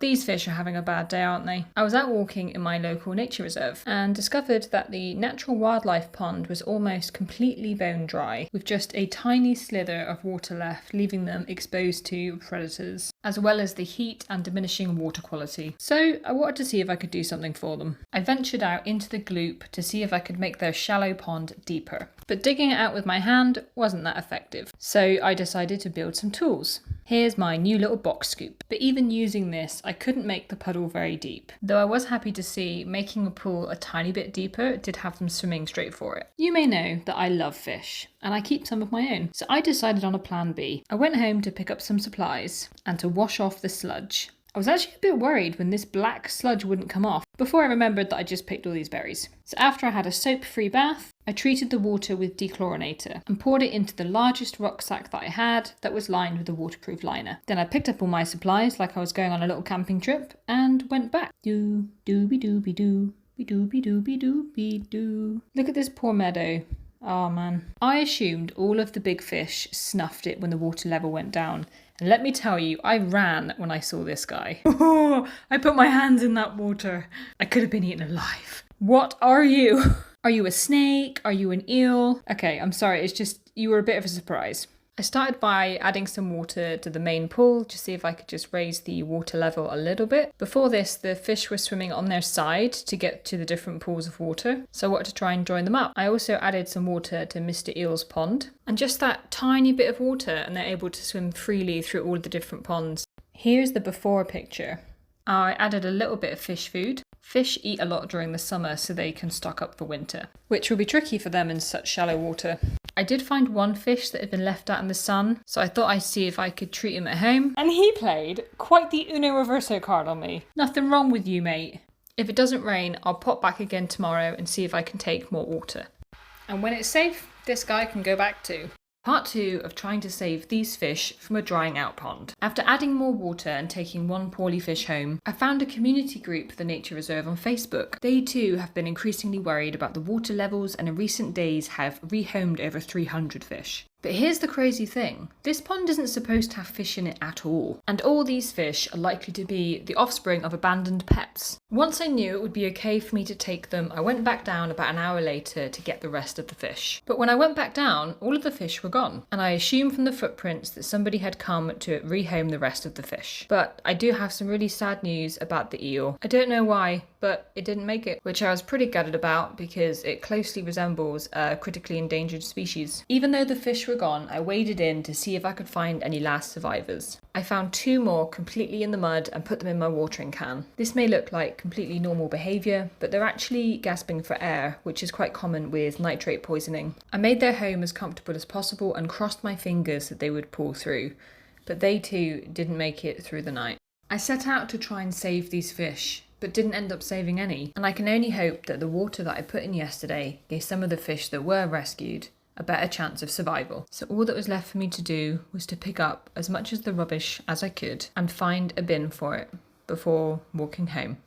These fish are having a bad day, aren't they? I was out walking in my local nature reserve and discovered that the natural wildlife pond was almost completely bone dry, with just a tiny slither of water left, leaving them exposed to predators, as well as the heat and diminishing water quality. So I wanted to see if I could do something for them. I ventured out into the gloop to see if I could make their shallow pond deeper. But digging it out with my hand wasn't that effective, so I decided to build some tools. Here's my new little box scoop. But even using this, I couldn't make the puddle very deep. Though I was happy to see making a pool a tiny bit deeper did have them swimming straight for it. You may know that I love fish, and I keep some of my own. So I decided on a plan B. I went home to pick up some supplies and to wash off the sludge. I was actually a bit worried when this black sludge wouldn't come off before I remembered that I just picked all these berries. So after I had a soap-free bath, I treated the water with dechlorinator and poured it into the largest rucksack that I had that was lined with a waterproof liner. Then I picked up all my supplies like I was going on a little camping trip and went back. Doo-be-doo-be-doo, be-doo-be-doo-be-doo. Look at this poor meadow. Oh man. I assumed all of the big fish snuffed it when the water level went down. And let me tell you, I ran when I saw this guy. Oh, I put my hands in that water. I could have been eaten alive. What are you? Are you a snake? Are you an eel? Okay, I'm sorry, it's just, you were a bit of a surprise. I started by adding some water to the main pool to see if I could just raise the water level a little bit. Before this, the fish were swimming on their side to get to the different pools of water, so I wanted to try and join them up. I also added some water to Mr. Eel's pond, and just that tiny bit of water and they're able to swim freely through all the different ponds. Here's the before picture. I added a little bit of fish food. Fish eat a lot during the summer so they can stock up for winter, which will be tricky for them in such shallow water. I did find one fish that had been left out in the sun, so I thought I'd see if I could treat him at home. And he played quite the Uno Reverso card on me. Nothing wrong with you, mate. If it doesn't rain, I'll pop back again tomorrow and see if I can take more water. And when it's safe, this guy can go back too. Part 2 of trying to save these fish from a drying out pond. After adding more water and taking one poorly fish home, I found a community group for the nature reserve on Facebook. They too have been increasingly worried about the water levels and in recent days have rehomed over 300 fish. But here's the crazy thing. This pond isn't supposed to have fish in it at all. And all these fish are likely to be the offspring of abandoned pets. Once I knew it would be okay for me to take them, I went back down about an hour later to get the rest of the fish. But when I went back down, all of the fish were gone. And I assumed from the footprints that somebody had come to rehome the rest of the fish. But I do have some really sad news about the eel. I don't know why, but it didn't make it, which I was pretty gutted about because it closely resembles a critically endangered species. Even though the fish were gone, I waded in to see if I could find any last survivors. I found 2 more completely in the mud and put them in my watering can. This may look like completely normal behaviour, but they're actually gasping for air, which is quite common with nitrate poisoning. I made their home as comfortable as possible and crossed my fingers that they would pull through, but they too didn't make it through the night. I set out to try and save these fish, but didn't end up saving any, and I can only hope that the water that I put in yesterday gave some of the fish that were rescued a better chance of survival. So all that was left for me to do was to pick up as much of the rubbish as I could and find a bin for it before walking home.